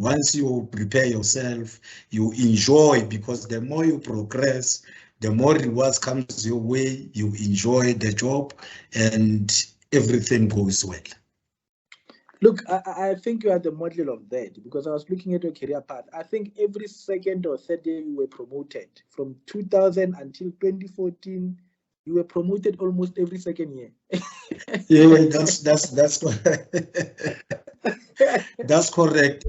once you prepare yourself, you enjoy, because the more you progress, the more rewards comes your way, you enjoy the job, and everything goes well. Look, I think you are the model of that, because I was looking at your career path. I think every second or third year you were promoted. From 2000 until 2014, you were promoted almost every second year. Yeah, that's correct. That's correct.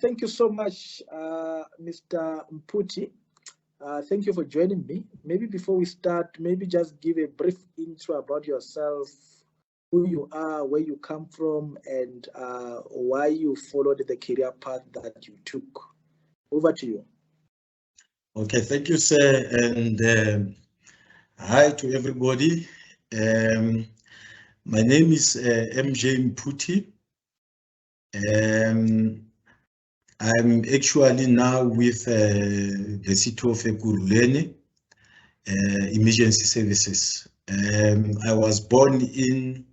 Thank you so much, Mr. Mphuthi. Thank you for joining me. Maybe before we start, maybe just give a brief intro about yourself, who you are, where you come from, and why you followed the career path that you took. Over to you. Okay, thank you, sir, and hi to everybody. My name is MJ Mphuthi. I'm actually now with the City of Ekurhuleni, Emergency Services. I was born in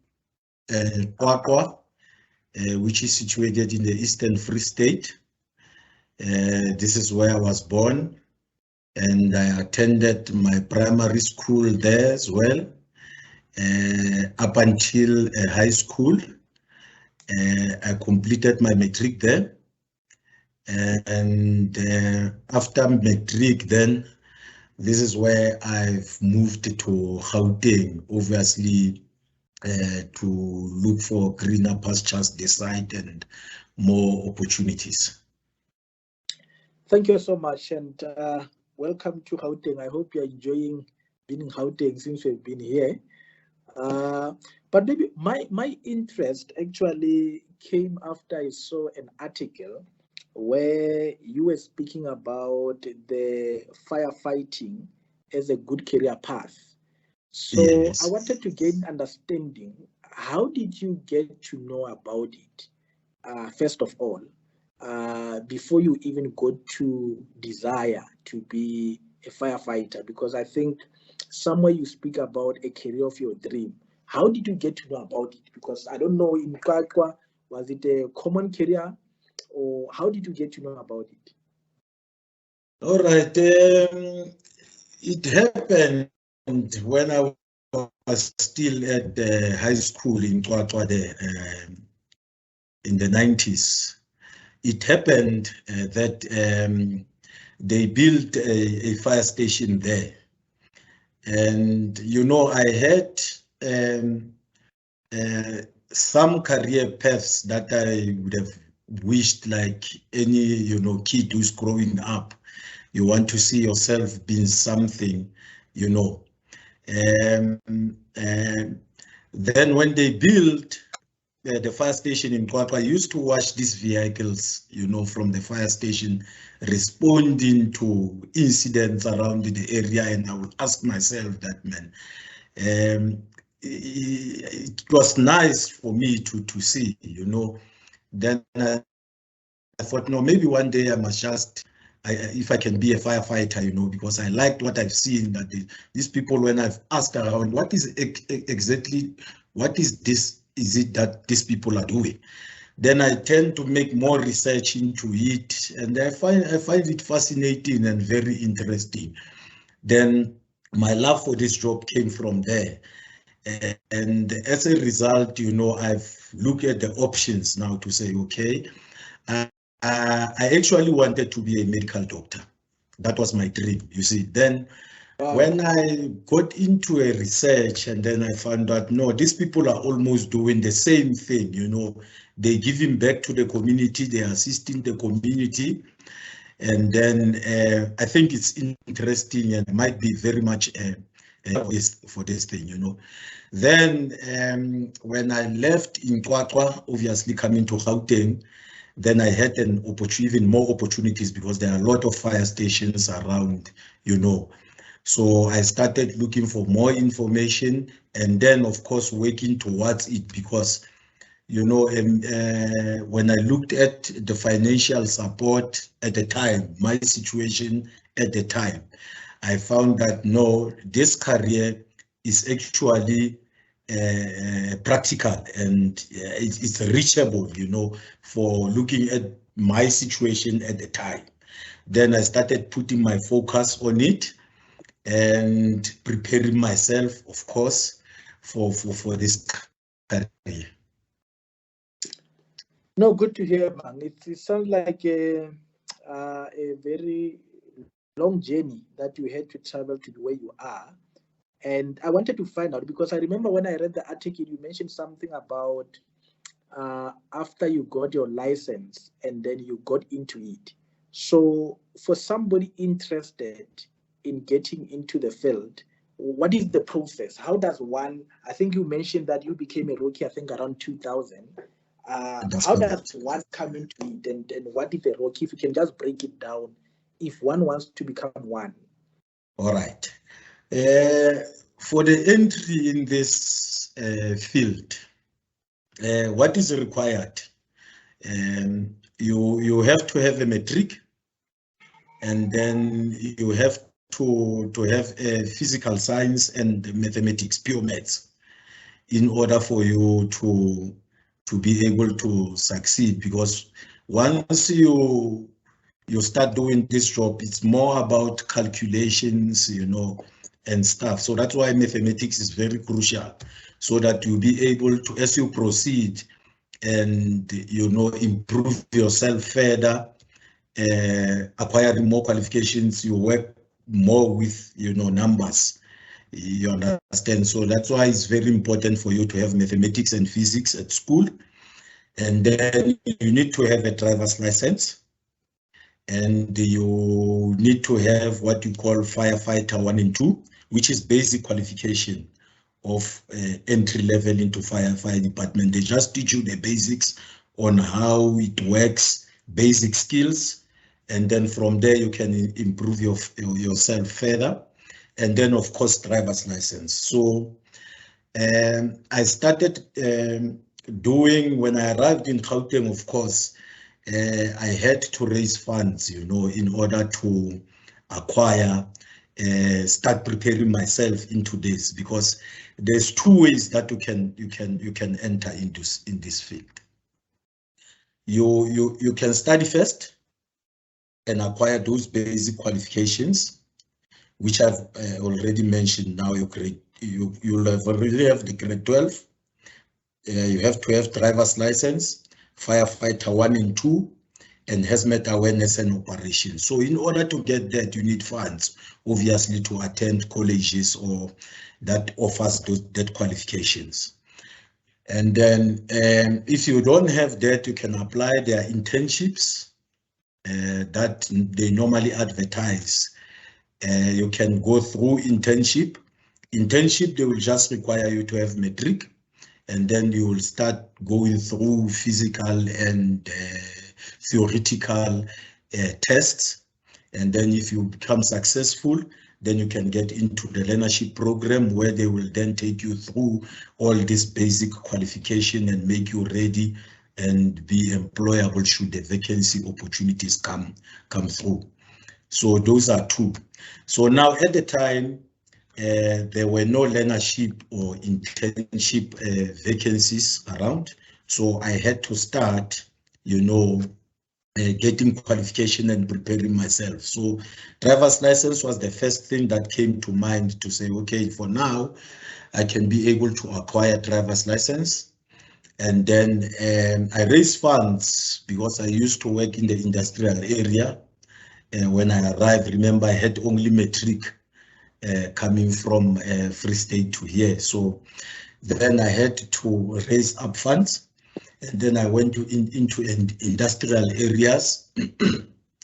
Qwaqwa, which is situated in the Eastern Free State. This is where I was born, and I attended my primary school there as well, up until high school. I completed my matric there. And after matric, then this is where I've moved to Gauteng, obviously, to look for greener pastures, the site, and more opportunities. Thank you so much, and welcome to Gauteng. I hope you're enjoying being in Gauteng since we've been here. But maybe my interest actually came after I saw an article where you were speaking about the firefighting as a good career path. So yes. I wanted to gain understanding. How did you get to know about it, first of all, before you even got to desire to be a firefighter? Because I think somewhere you speak about a career of your dream. How did you get to know about it? Because I don't know, in Qwaqwa, was it a common career? Or how did you get to know about it? All right. It happened when I was still at the high school in Qwaqwa in the 90s. It happened that they built a fire station there. And, you know, I had some career paths that I would have wished, like any, you know, kid who's growing up. You want to see yourself being something, you know. Then when they built the fire station in Qwaqwa, I used to watch these vehicles, you know, from the fire station responding to incidents around the area, and I would ask myself that, man, it was nice for me to see, you know. Then I thought, no, maybe one day I must just, if I can be a firefighter, you know, because I liked what I've seen, that these people, when I've asked around, what is exactly, what is this, is it that these people are doing? Then I tend to make more research into it, and I find it fascinating and very interesting. Then my love for this job came from there. And as a result, you know, I've looked at the options now to say, okay, I actually wanted to be a medical doctor. That was my dream, you see. Then when I got into a research, and then I found out, no, these people are almost doing the same thing, you know. They're giving back to the community, they're assisting the community. And then I think it's interesting and might be very much for this thing, you know. Then when I left in Qwaqwa, obviously coming to Gauteng, then I had even more opportunities, because there are a lot of fire stations around, you know. So I started looking for more information, and then of course working towards it, because you know, when I looked at the financial support at the time, my situation at the time, I found that no, this career is actually practical, and it's reachable, you know, for looking at my situation at the time. Then I started putting my focus on it and preparing myself, of course, for this career. No, good to hear, man. It sounds like a very long journey that you had to travel to where you are. And I wanted to find out, because I remember when I read the article, you mentioned something about after you got your license and then you got into it. So for somebody interested in getting into the field, what is the process? How does one, I think you mentioned that you became a rookie, I think around 2000. That's How does correct. one come into it, and what is a rookie? If you can just break it down, if one wants to become one. All right. For the entry in this field, what is required? You have to have a matric, and then you have to have a physical science and mathematics, pure maths, in order for you to be able to succeed. Because once you start doing this job, it's more about calculations, you know, and stuff. So that's why mathematics is very crucial, so that you'll be able to, as you proceed and, you know, improve yourself further, acquiring more qualifications, you work more with, you know, numbers. You understand? So that's why it's very important for you to have mathematics and physics at school. And then you need to have a driver's license. And you need to have what you call firefighter 1 and 2, which is basic qualification of entry level into firefighting department. They just teach you the basics on how it works, basic skills, and then from there you can improve yourself further. And then of course driver's license. So I started doing, when I arrived in Gauteng, of course, I had to raise funds, you know, in order to acquire, start preparing myself into this, because there's two ways that you can enter into in this field. You can study first and acquire those basic qualifications, which I've already mentioned. Now you'll have already have the grade 12. You have to have driver's license, firefighter 1 and 2, and hazmat awareness and operations. So in order to get that, you need funds, obviously, to attend colleges or that offers that qualifications. And then if you don't have that, you can apply their internships that they normally advertise. You can go through internship. Internship, they will just require you to have matric, and then you will start going through physical and theoretical tests. And then if you become successful, then you can get into the learnership program, where they will then take you through all this basic qualification and make you ready and be employable should the vacancy opportunities come through. So those are two. So now at the time, there were no learnership or internship vacancies around. So I had to start, you know, getting qualification and preparing myself. So driver's license was the first thing that came to mind, to say, okay, for now, I can be able to acquire driver's license. And then I raised funds, because I used to work in the industrial area. When I arrived, remember, I had only matric coming from Free State to here. So then I had to raise up funds, and then I went into industrial areas,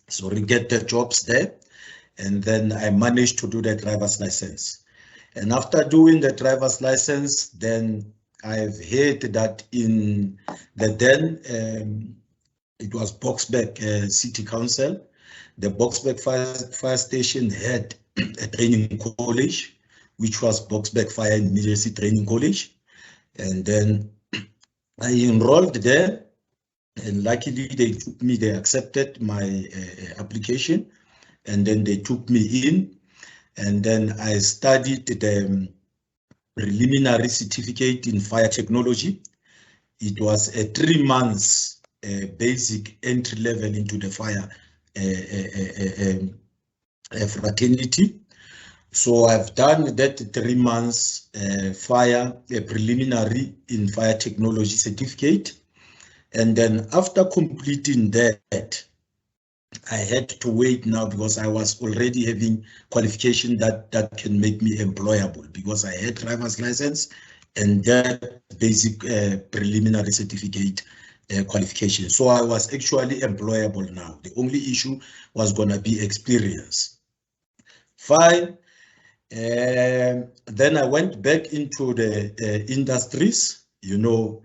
so get the jobs there, and then I managed to do the driver's license. And after doing the driver's license, then I've heard that in the then, it was Boksburg City Council, the Boksburg fire station had a training college, which was Boksburg Fire and Emergency Training College. And then I enrolled there, and luckily they accepted my application, and then they took me in, and then I studied the preliminary certificate in fire technology. It was a 3 months basic entry level into the fire fraternity. So I've done that 3 months preliminary in fire technology certificate. And then after completing that, I had to wait now because I was already having qualification that can make me employable, because I had driver's license and that basic preliminary certificate qualification. So I was actually employable now. The only issue was going to be experience. Fine. Then I went back into the industries, you know,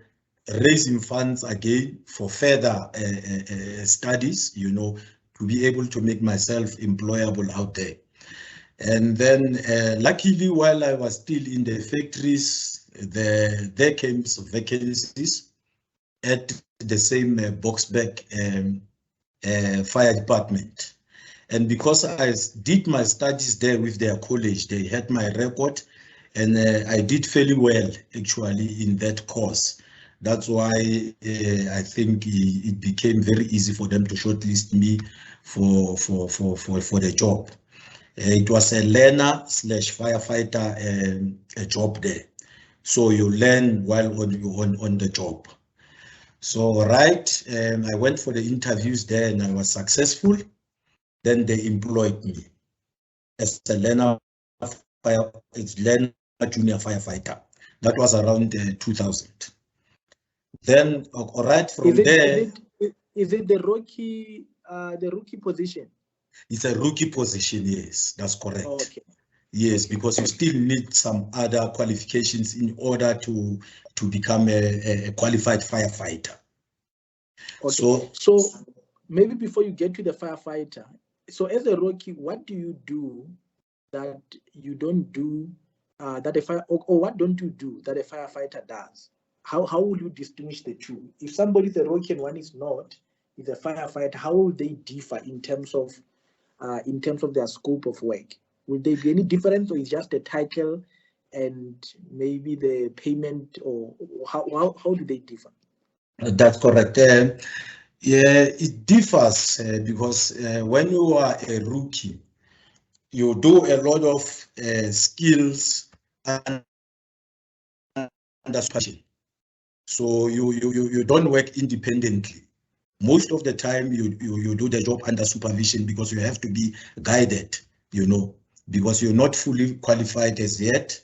raising funds again for further studies, you know, to be able to make myself employable out there. And then luckily, while I was still in the factories, there came some vacancies at the same Boksburg fire department. And because I did my studies there with their college, they had my record, and I did fairly well actually in that course. That's why I think it became very easy for them to shortlist me for the job. It was a learner/firefighter job there. So you learn while on the job. So I went for the interviews there and I was successful. Then they employed me as a learner junior firefighter. That was around 2000. Then, right from there, is it the rookie position? It's a rookie position. Yes, that's correct. Oh, okay. Yes, because you still need some other qualifications in order to become a qualified firefighter. Okay. So maybe before you get to the firefighter, so as a rookie, what do you do that you don't do that a fire, or what don't you do that a firefighter does? How will you distinguish the two? If somebody is a rookie and one is not, is a firefighter, how will they differ in terms of their scope of work? Will there be any difference, or is just a title and maybe the payment, or how do they differ? That's correct. Yeah, it differs because when you are a rookie, you do a lot of skills and supervision. So you don't work independently. Most of the time you do the job under supervision because you have to be guided, you know, because you're not fully qualified as yet.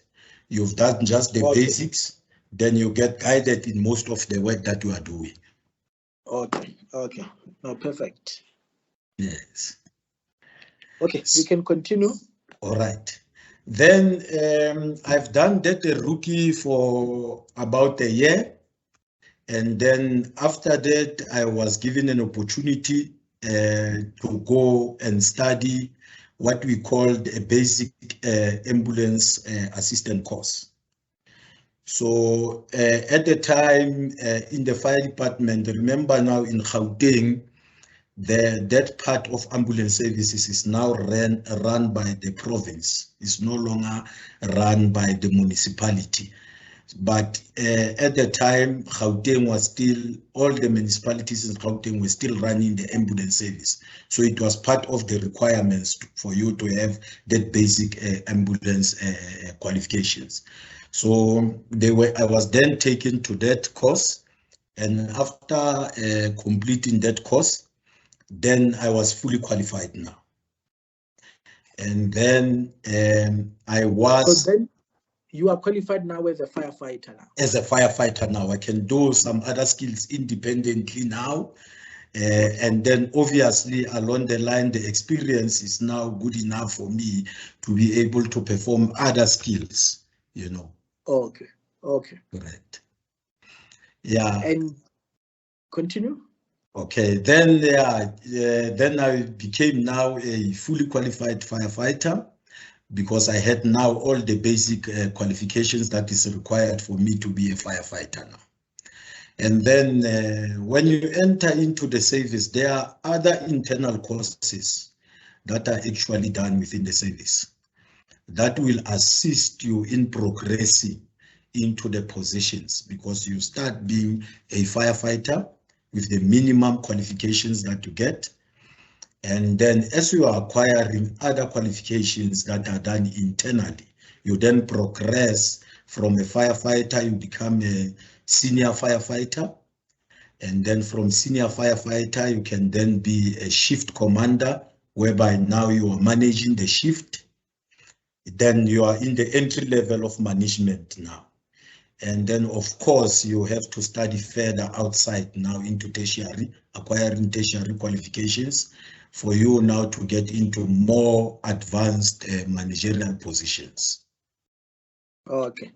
You've done just the basics, then you get guided in most of the work that you are doing. Okay. No, perfect. Yes. Okay, we can continue. All right. Then I've done that rookie for about a year. And then after that, I was given an opportunity to go and study what we called a basic ambulance assistant course. So at the time in the fire department, remember now in Gauteng, that part of ambulance services is now run by the province. It's no longer run by the municipality. But at the time, Gauteng was still, all the municipalities in Gauteng were still running the ambulance service. So it was part of the requirements for you to have that basic ambulance qualifications. So I was then taken to that course. And after completing that course, then I was fully qualified now. And then I was... So then you are qualified now as a firefighter now? As a firefighter now. I can do some other skills independently now. And then obviously along the line, the experience is now good enough for me to be able to perform other skills, you know. Okay. Correct. Yeah. And continue. Okay, then then I became now a fully qualified firefighter. because I had now all the basic qualifications that is required for me to be a firefighter now. And then when you enter into the service, there are other internal courses that are actually done within the service that will assist you in progressing into the positions, because you start being a firefighter with the minimum qualifications that you get. And then as you are acquiring other qualifications that are done internally, you then progress from a firefighter, you become a senior firefighter. And then from senior firefighter, you can then be a shift commander, whereby now you are managing the shift. Then you are in the entry level of management now. And then, of course, you have to study further outside now into tertiary, acquiring tertiary qualifications for you now to get into more advanced managerial positions. Okay.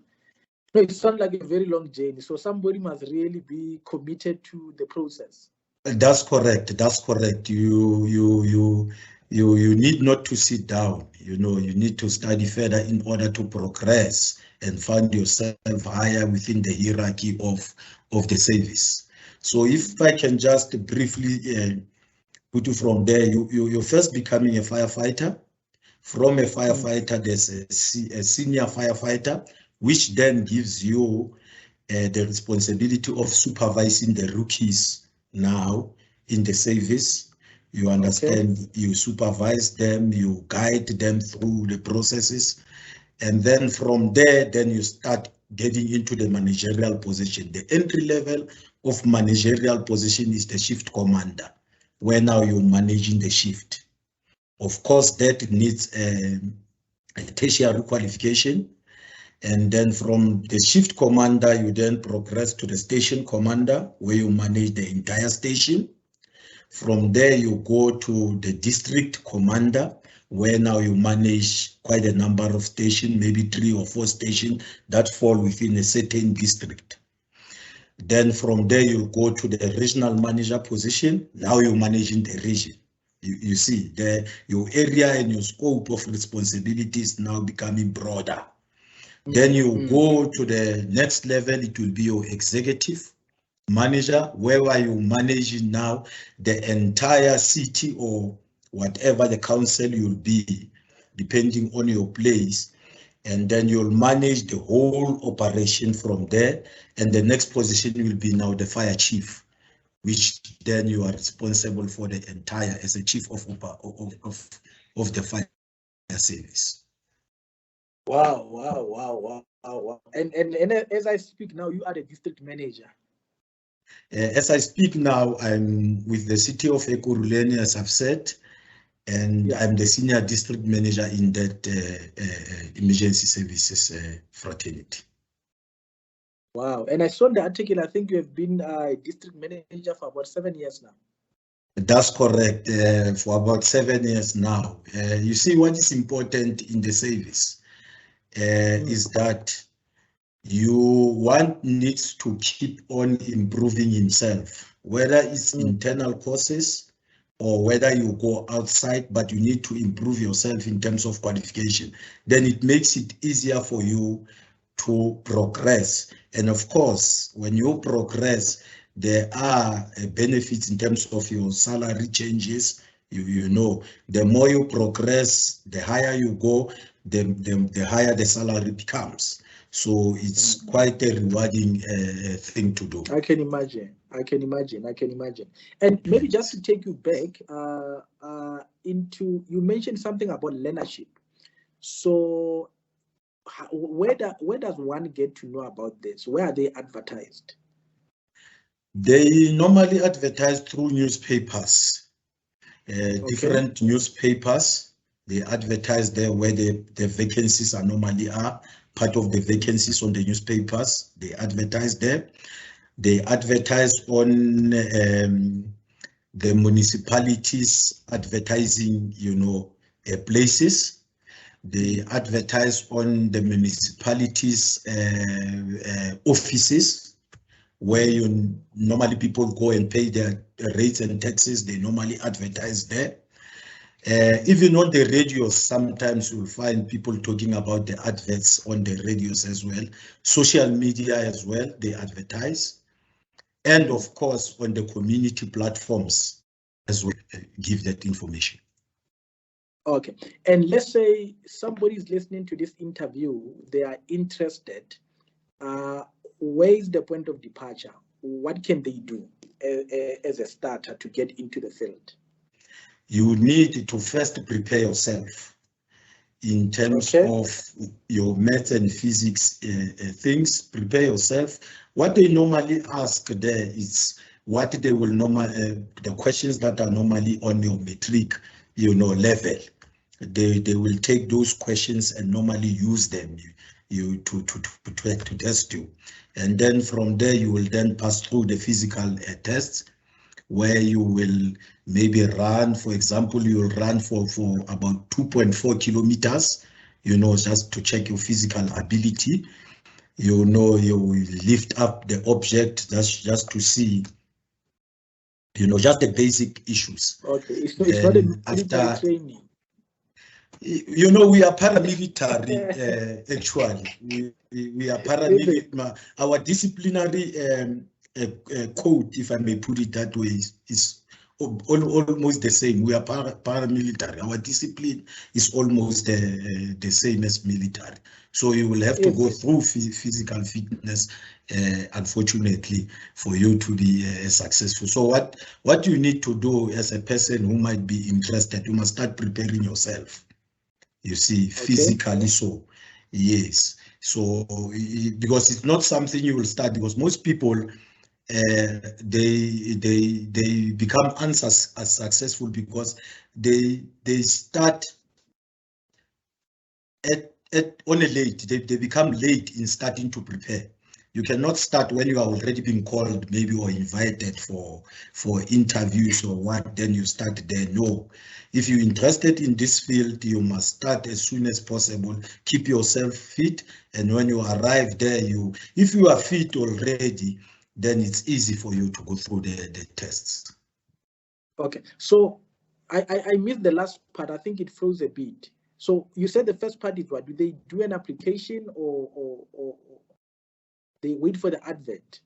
No, it sounds like a very long journey. So somebody must really be committed to the process. That's correct. That's correct. You need not to sit down. You know, you need to study further in order to progress and find yourself higher within the hierarchy of the service. So if I can just briefly put you from there, you're first becoming a firefighter. From a firefighter, there's a senior firefighter, which then gives you the responsibility of supervising the rookies now in the service. You understand, okay. You supervise them, you guide them through the processes. And then from there, then you start getting into the managerial position. The entry level of managerial position is the shift commander, where now you're managing the shift. Of course, that needs a tertiary qualification. And then from the shift commander, you then progress to the station commander, where you manage the entire station. From there, you go to the district commander, where now you manage quite a number of stations, maybe 3 or 4 stations that fall within a certain district. Then from there, you go to the regional manager position. Now you're managing the region. You see, your area and your scope of responsibilities now becoming broader. Then you go to the next level, it will be your executive manager, where you manage now the entire city or whatever the council you'll be, depending on your place. And then you'll manage the whole operation from there. And the next position will be now the fire chief, which then you are responsible for the entire, as a chief of the fire service. Wow. And as I speak now, you are the district manager. As I speak now, I'm with the City of Ekurhuleni, as I've said, and yeah. I'm the senior district manager in that emergency services fraternity. Wow, and I saw the article, I think you have been a district manager for about 7 years now. That's correct, for about 7 years now. You see, what is important in the service is that one needs to keep on improving himself, whether it's internal courses or whether you go outside, but you need to improve yourself in terms of qualification. Then it makes it easier for you to progress. And of course, when you progress, there are benefits in terms of your salary changes. You know, the more you progress, the higher you go, the higher the salary becomes. So it's quite a rewarding thing to do. I can imagine. And maybe just to take you back into, you mentioned something about leadership. So where does one get to know about this? Where are they advertised? They normally advertise through newspapers, different newspapers. They advertise there where the vacancies are normally are. Part of the vacancies on the newspapers, they advertise there. They advertise on the municipalities advertising, places. They advertise on the municipalities offices, where normally people go and pay their rates and taxes. They normally advertise there. Even on the radios, sometimes you'll find people talking about the adverts on the radios as well. Social media as well, they advertise. And of course, on the community platforms as well, give that information. Okay. And let's say somebody is listening to this interview, they are interested. Where is the point of departure? What can they do as a starter to get into the field? You need to first prepare yourself in terms of your math and physics things. Prepare yourself. What they normally ask there is what they will normally, the questions that are normally on your metric, level. They will take those questions and normally use them to test you. And then from there, you will then pass through the physical tests, where you will maybe run, for example, you will run for about 2.4 kilometers, just to check your physical ability. You will lift up the object just to see, just the basic issues. Okay, it's not a military training. We are paramilitary, actually. We are paramilitary. Our disciplinary code, if I may put it that way, is almost the same. We are paramilitary. Our discipline is almost the same as military. So you will have to go through physical fitness, unfortunately, for you to be successful. So what you need to do as a person who might be interested, you must start preparing yourself. You see, physically, so yes. So because it's not something you will start, because most people they become unsuccessful because they start on a late. They become late in starting to prepare. You cannot start when you are already being called, maybe, or invited for interviews or what, then you start there. No. If you're interested in this field, you must start as soon as possible. Keep yourself fit, and when you arrive there, if you are fit already, then it's easy for you to go through the tests. Okay, so I missed the last part. I think it froze a bit. So you said the first part is what? Do they do an application or they wait for the advert?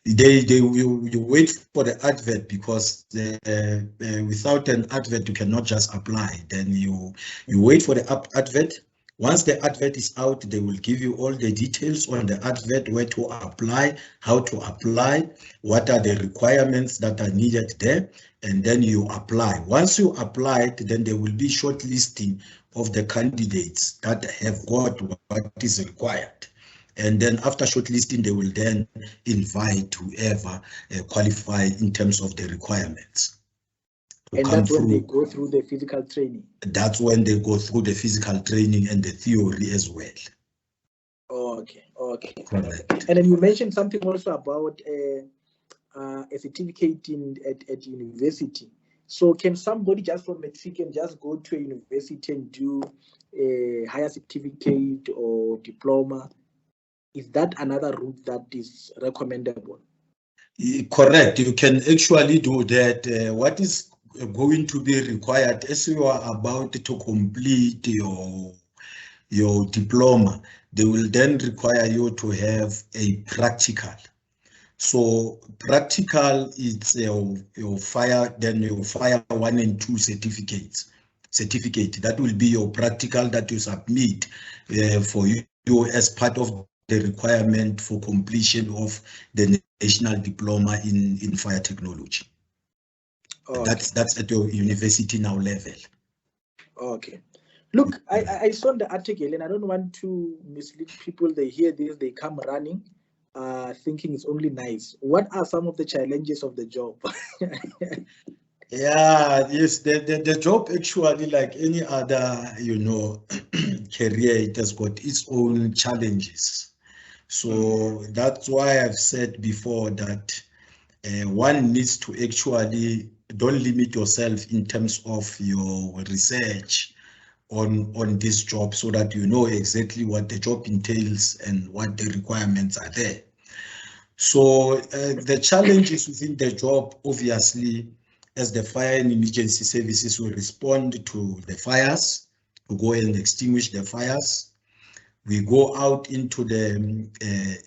You wait for the advert, because without an advert you cannot just apply. Then you wait for the advert. Once the advert is out, they will give you all the details on the advert, where to apply, how to apply, what are the requirements that are needed there, and then you apply. Once you apply it, then there will be shortlisting of the candidates that have got what is required. And then after shortlisting, they will then invite whoever qualify in terms of the requirements. And that's when they go through the physical training. That's when they go through the physical training and the theory as well. Okay. Correct. And then you mentioned something also about a certificate at university. So can somebody just from Mexico can just go to a university and do a higher certificate or diploma? Is that another route that is recommendable? Correct. You can actually do that. What is going to be required as you are about to complete your diploma, they will then require you to have a practical. So practical is your fire 1 and 2 certificate. That will be your practical that you submit for you as part of the requirement for completion of the national diploma in fire technology. Okay. That's at your university now level. Okay. Look, I saw the article, and I don't want to mislead people. They hear this, they come running, thinking it's only nice. What are some of the challenges of the job? Yeah, yes, the job actually, like any other, career, it has got its own challenges. So that's why I've said before that one needs to actually don't limit yourself in terms of your research on this job, so that you know exactly what the job entails and what the requirements are there. So the challenges within the job, obviously, as the fire and emergency services, we respond to the fires, we go and extinguish the fires. We go out into the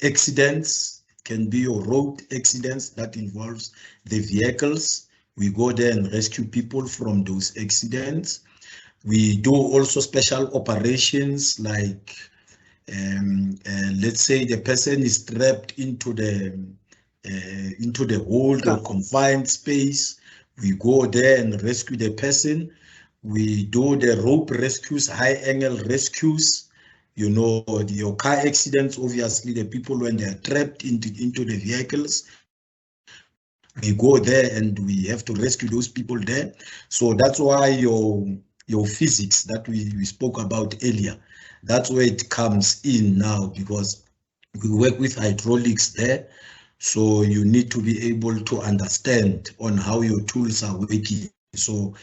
accidents, can be your road accidents that involves the vehicles. We go there and rescue people from those accidents. We do also special operations like, let's say the person is trapped into the hold or confined space. We go there and rescue the person. We do the rope rescues, high angle rescues. You know, your car accidents, obviously the people when they are trapped into the vehicles, we go there and we have to rescue those people there. So that's why your physics that we spoke about earlier, that's where it comes in now, because we work with hydraulics there. So you need to be able to understand on how your tools are working. So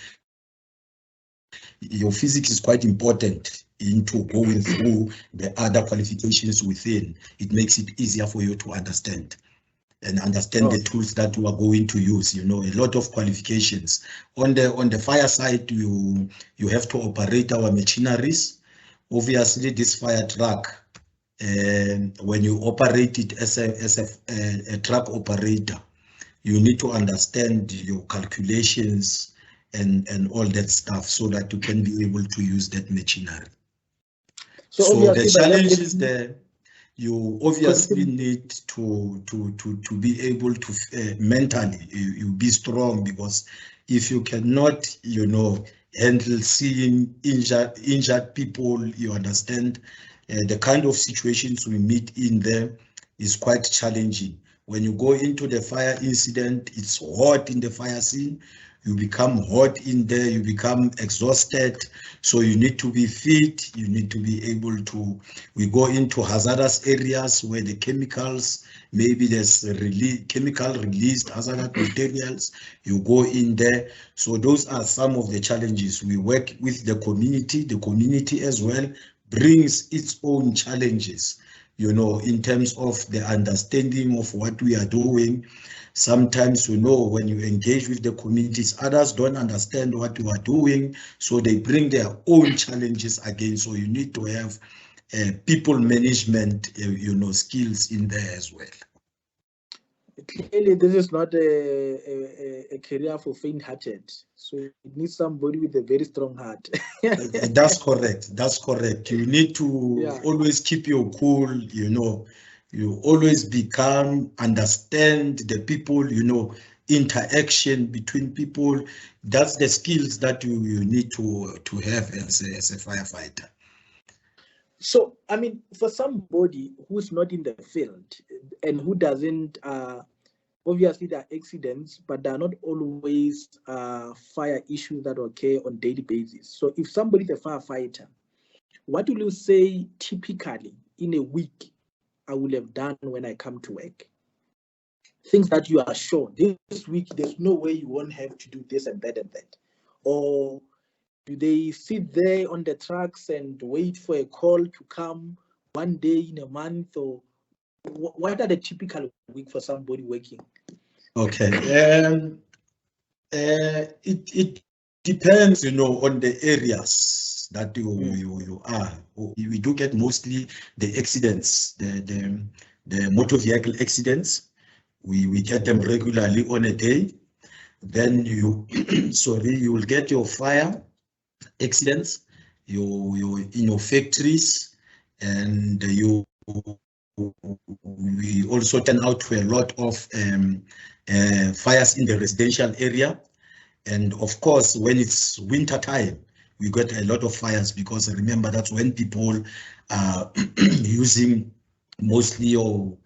your physics is quite important into going through the other qualifications within. It makes it easier for you to understand and understand the tools that you are going to use. You know, a lot of qualifications. On the fire side, you have to operate our machineries. Obviously, this fire truck, when you operate it as a truck operator, you need to understand your calculations and all that stuff so that you can be able to use that machinery. So the challenge is there. You obviously need to be able to mentally you be strong, because if you cannot, you know, handle seeing injured people, you understand the kind of situations we meet in there is quite challenging. When you go into the fire incident, it's hot in the fire scene. You become hot in there, you become exhausted. So you need to be fit, you need to be able to, we go into hazardous areas where the chemicals, maybe there's chemical released hazardous materials, you go in there. So those are some of the challenges. We work with the community as well brings its own challenges, you know, in terms of the understanding of what we are doing. Sometimes, you know, when you engage with the communities, others don't understand what you are doing, so they bring their own challenges again. So you need to have people management, you know, skills in there as well. Clearly, this is not a career for faint-hearted. So it needs somebody with a very strong heart. That's correct. That's correct. You need to always keep your cool, you know. You always become, understand the people, you know, interaction between people. That's the skills that you need to have as a firefighter. So, I mean, for somebody who's not in the field and who doesn't, obviously there are accidents, but there are not always fire issues that occur on a daily basis. So if somebody is a firefighter, what will you say typically in a week I will have done when I come to work? Things that you are sure this week there's no way you won't have to do this and that and that. Or do they sit there on the trucks and wait for a call to come one day in a month? Or what are the typical week for somebody working? Okay, it depends, you know, on the areas that you are. We do get mostly the accidents, the motor vehicle accidents. We get them regularly on a day. Then you you will get your fire accidents, your in your factories, and we also turn out to a lot of fires in the residential area. And of course, when it's winter time, we get a lot of fires, because remember that's when people are using mostly your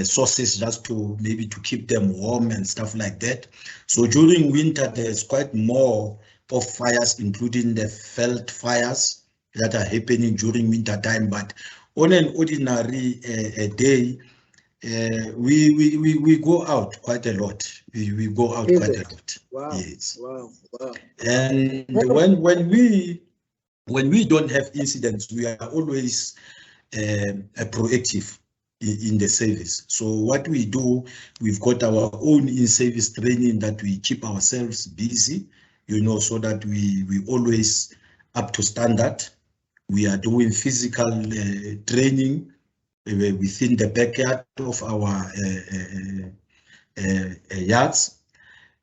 sources just to maybe to keep them warm and stuff like that. So during winter, there's quite more of fires, including the felt fires that are happening during winter time. But on an ordinary day, we go out quite a lot. We go out quite a lot. Wow. Yes. Wow. And when we don't have incidents, we are always proactive. in the service. So what we do, we've got our own in-service training that we keep ourselves busy, you know, so that we always up to standard. We are doing physical training within the backyard of our yards,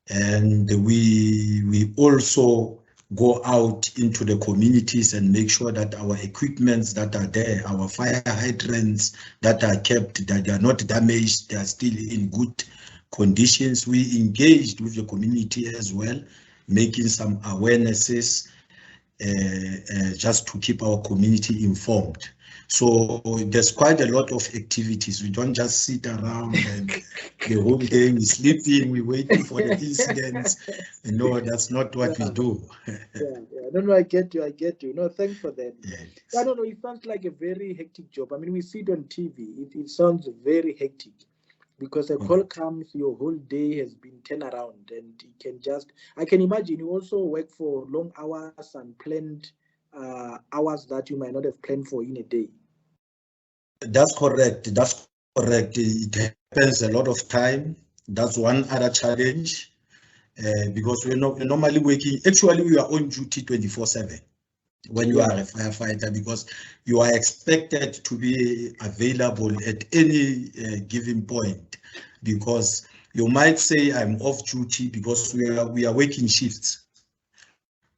and we also go out into the communities and make sure that our equipments that are there, our fire hydrants that are kept, that they are not damaged, they are still in good conditions. We engaged with the community as well, making some awarenesses just to keep our community informed. So there's quite a lot of activities. We don't just sit around and the whole day we sleeping, we waiting for the incidents. No, that's not what we do. No, I get you. No, thanks for that. Yes. I don't know, it sounds like a very hectic job. I mean, we see it on TV. It sounds very hectic because a call comes, your whole day has been turned around, and you can just, I can imagine you also work for long hours and planned hours that you might not have planned for in a day. That's correct. That's correct. It happens a lot of time. That's one other challenge because we're normally working. Actually, we are on duty 24/7 when you are a firefighter, because you are expected to be available at any given point. Because you might say I'm off duty because we are working shifts.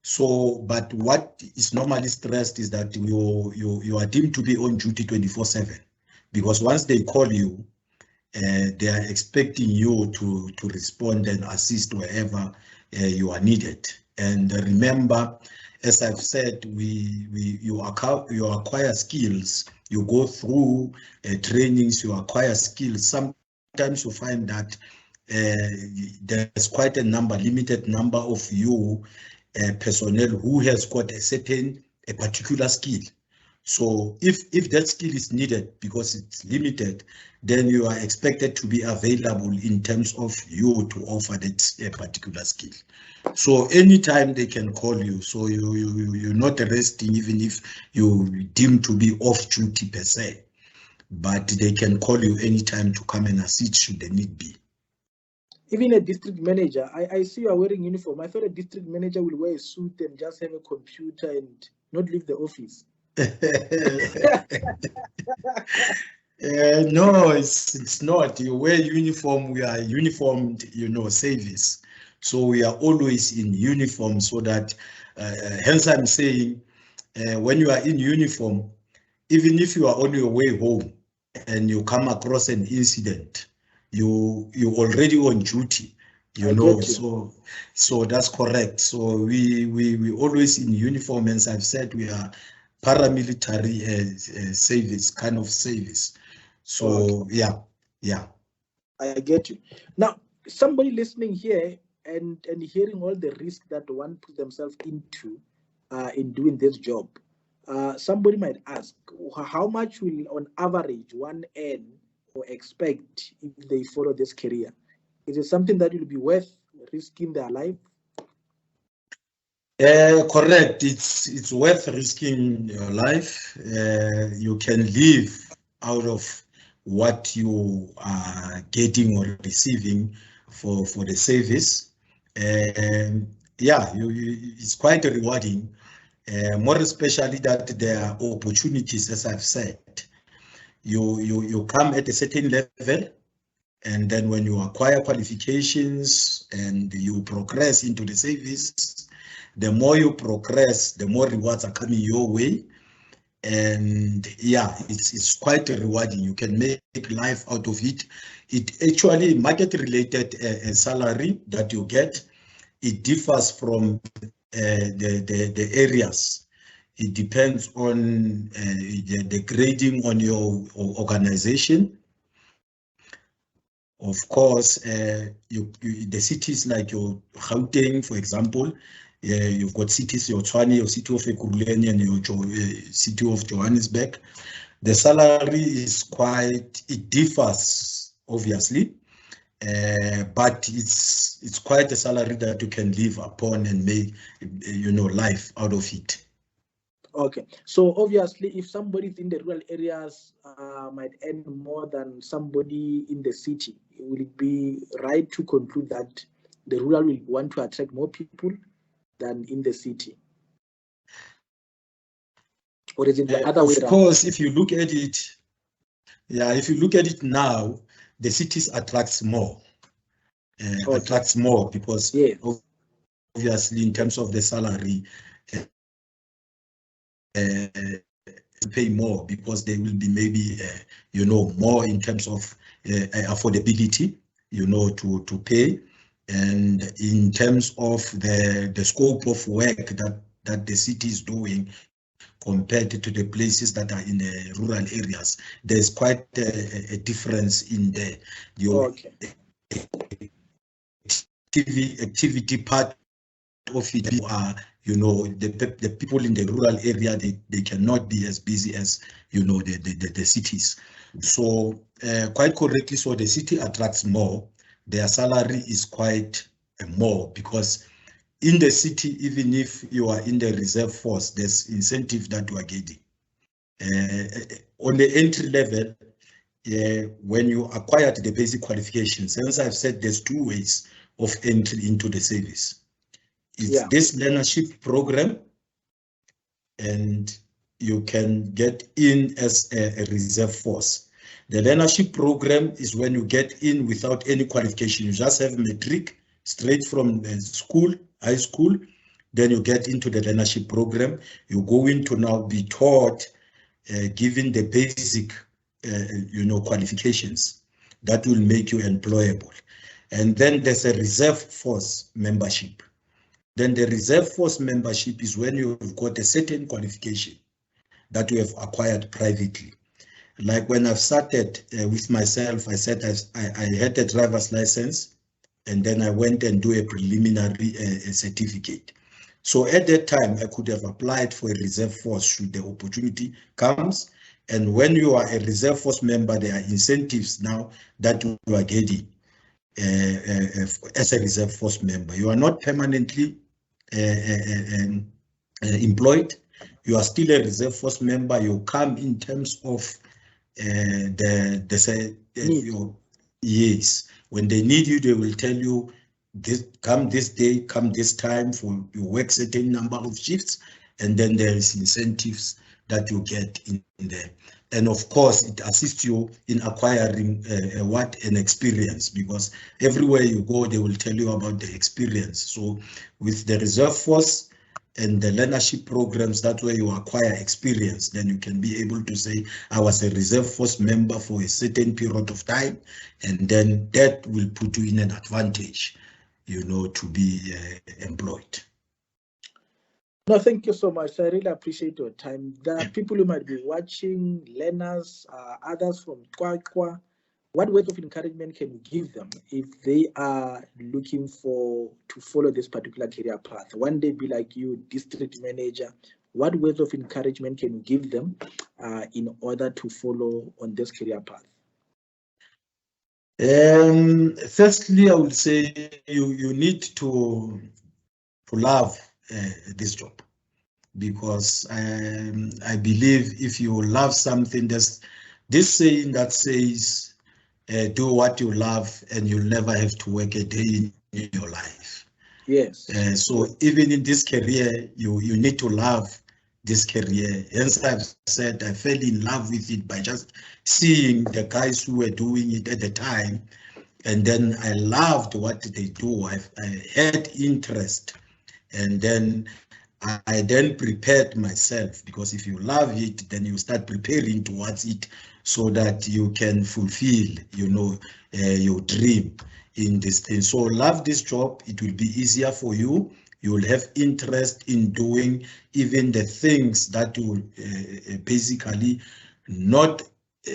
So, but what is normally stressed is that you are deemed to be on duty 24/7, because once they call you, they are expecting you to respond and assist wherever you are needed. And remember, as I've said, you acquire skills. You go through trainings, you acquire skills. Sometimes you find that there's quite a limited number of you personnel who has got a particular skill. So if that skill is needed because it's limited, then you are expected to be available in terms of you to offer that particular skill. So anytime they can call you, so you're not resting even if you deem to be off duty per se, but they can call you anytime to come and assist should the need be. Even a district manager, I see you are wearing uniform. I thought a district manager will wear a suit and just have a computer and not leave the office. No, it's not. You wear uniform. We are uniformed, you know, service. So we are always in uniform, so that hence I'm saying when you are in uniform, even if you are on your way home and you come across an incident, you already on duty, you know. So that's correct. So we always in uniform, and I've said we are paramilitary service, kind of service. So yeah. I get you. Now, somebody listening here and hearing all the risk that one puts themselves into in doing this job, somebody might ask, how much will on average one earn or expect if they follow this career? Is it something that will be worth risking their life? Correct. It's worth risking your life. You can live out of what you are getting or receiving for the service. Yeah, it's quite rewarding. More especially that there are opportunities, as I've said. You come at a certain level, and then when you acquire qualifications and you progress into the service, the more you progress, the more rewards are coming your way. And yeah, it's quite rewarding. You can make life out of it. It actually market related salary that you get. It differs from the areas. It depends on the grading on your organization. Of course, the cities like your Gauteng, for example, you've got cities, your Tshwane, your City of Ekurhuleni, and your City of Johannesburg. The salary is it differs, obviously, but it's quite a salary that you can live upon and make, life out of it. Okay, so obviously, if somebody in the rural areas might earn more than somebody in the city, will it be right to conclude that the rural will want to attract more people than in the city? Or is it the other way Of around? course, if you look at it, yeah, if you look at it now, the cities attracts more. Okay. Attracts more because Yes. obviously in terms of the salary, pay more because they will be maybe more in terms of affordability, to pay, and in terms of the scope of work that the city is doing compared to the places that are in the rural areas. There's quite a difference in the activity part of it. The people in the rural area, they cannot be as busy as the cities. So quite correctly, so the city attracts more. Their salary is quite more because in the city, even if you are in the reserve force, there's incentive that you are getting. On the entry level, when you acquired the basic qualifications, as I've said, there's two ways of entry into the service. It's this learnership program, and you can get in as a reserve force. The learnership program is when you get in without any qualification. You just have matric straight from school, high school. Then you get into the learnership program. You go into now be taught, given the basic, qualifications that will make you employable. And then there's a reserve force membership. Then the reserve force membership is when you've got a certain qualification that you have acquired privately. Like when I've started with myself, I said I had a driver's license, and then I went and do a preliminary certificate. So at that time, I could have applied for a reserve force should the opportunity comes. And when you are a reserve force member, there are incentives now that you are getting as a reserve force member. You are not permanently employed. You are still a reserve force member. You come in terms of yes. When they need you, they will tell you, come this day, come this time, for you work certain number of shifts, and then there is incentives that you get in there. And of course, it assists you in acquiring an experience, because everywhere you go, they will tell you about the experience. So with the reserve force and the learnership programs, that's where you acquire experience. Then you can be able to say, I was a reserve force member for a certain period of time, and then that will put you in an advantage, to be employed. No, thank you so much. I really appreciate your time. There are people who might be watching, learners, others from Kwakwa. What words of encouragement can you give them if they are looking to follow this particular career path? One day be like you, district manager. What words of encouragement can you give them in order to follow on this career path? Firstly, I would say you need to love this job, because I believe if you love something, there's this saying that says, do what you love and you'll never have to work a day in your life. Yes. So even in this career, you need to love this career. Hence, I've said I fell in love with it by just seeing the guys who were doing it at the time, and then I loved what they do. I had interest, and then I then prepared myself, because if you love it, then you start preparing towards it so that you can fulfill, your dream in this thing. So love this job. It will be easier for you. You will have interest in doing even the things that will basically not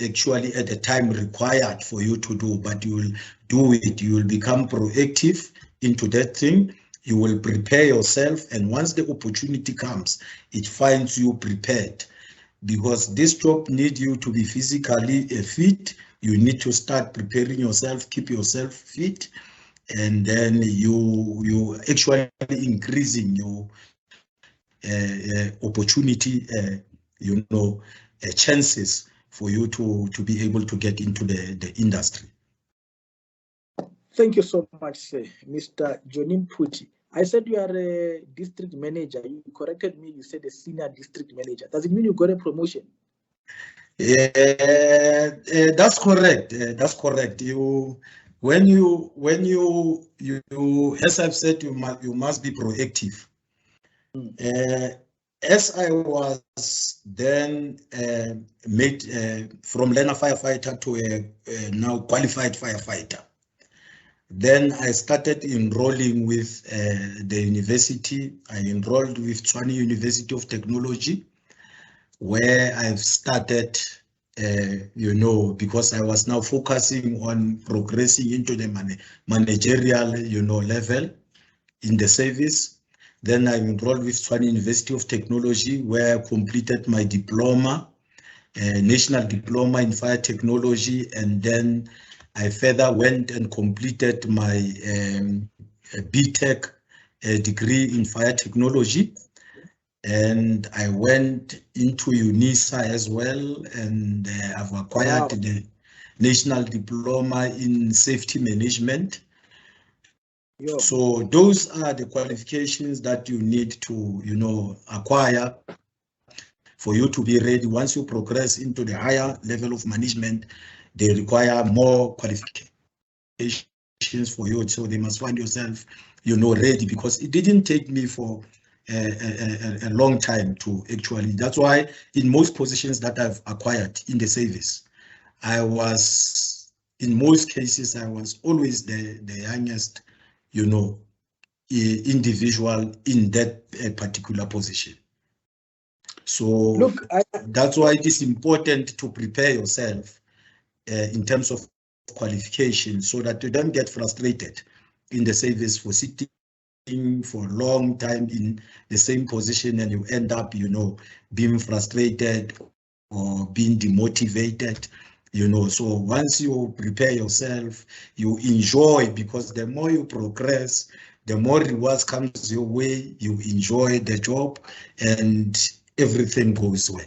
actually at the time required for you to do, but you will do it. You will become proactive into that thing. You will prepare yourself, and once the opportunity comes, it finds you prepared, because this job needs you to be physically fit. You need to start preparing yourself, keep yourself fit, and then you actually increasing opportunity, you know, chances for you to be able to get into the industry. Thank you so much, Mr. Johnny Mphuthi. I said you are a district manager. You corrected me. You said a senior district manager. Does it mean you got a promotion? Yeah, that's correct. That's correct. When you, as I've said, you must be proactive. As I was then made from learner firefighter to a now qualified firefighter, then I started enrolling with the university. I enrolled with Tshwane University of Technology, where I've started, you know, because I was now focusing on progressing into the managerial, you know, level in the service. Then I enrolled with Tshwane University of Technology, where I completed my diploma, national diploma in fire technology, and then I further went and completed my BTech degree in fire technology. And I went into UNISA as well, and I've acquired the national diploma in safety management. So those are the qualifications that you need to, you know, acquire for you to be ready. Once you progress into the higher level of management, they require more qualifications for you. So they must find yourself, you know, ready, because it didn't take me for a long time to actually. That's why in most positions that I've acquired in the service, I was, in most cases, I was always the youngest, you know, individual in that particular position. So look, that's why it is important to prepare yourself in terms of qualification, so that you don't get frustrated in the service for sitting for a long time in the same position, and you end up, you know, being frustrated or being demotivated, you know. So once you prepare yourself, you enjoy, because the more you progress, the more rewards comes your way, you enjoy the job, and everything goes well.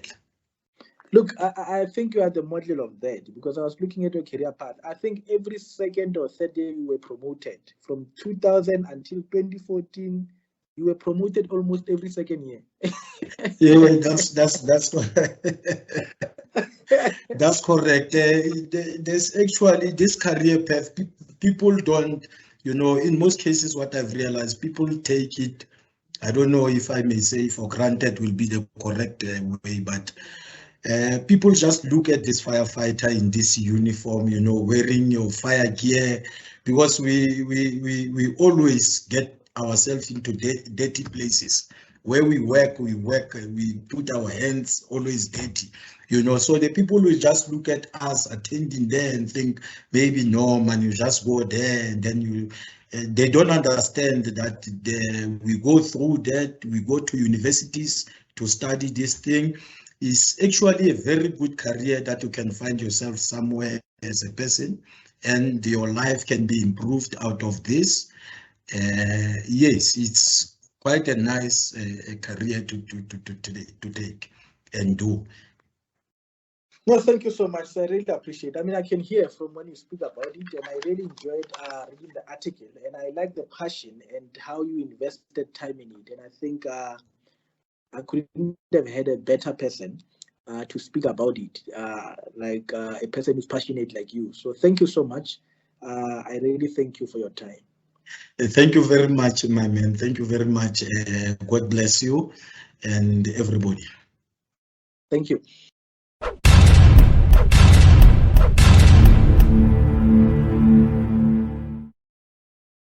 Look, I think you are the model of that, because I was looking at your career path. I think every second or third day you were promoted. From 2000 until 2014, you were promoted almost every second year. Yeah, that's correct. That's correct. There's actually this career path. People don't, you know, in most cases, what I've realized, people take it, I don't know if I may say for granted will be the correct way, but people just look at this firefighter in this uniform, you know, wearing your fire gear, because we always get ourselves into dirty places. Where we work, we put our hands always dirty, you know. So the people will just look at us attending there and think, maybe no, man, you just go there, and then you. They don't understand that we go through that. We go to universities to study this thing. Is actually a very good career that you can find yourself somewhere as a person, and your life can be improved out of this. Yes, it's quite a nice career to take and do. Well, thank you so much. I really appreciate it. I mean, I can hear from when you speak about it, and I really enjoyed reading the article, and I like the passion and how you invested time in it. And I think I couldn't have had a better person to speak about it, like a person who's passionate like you. So thank you so much. I really thank you for your time. Thank you very much, my man. Thank you very much. God bless you and everybody. Thank you.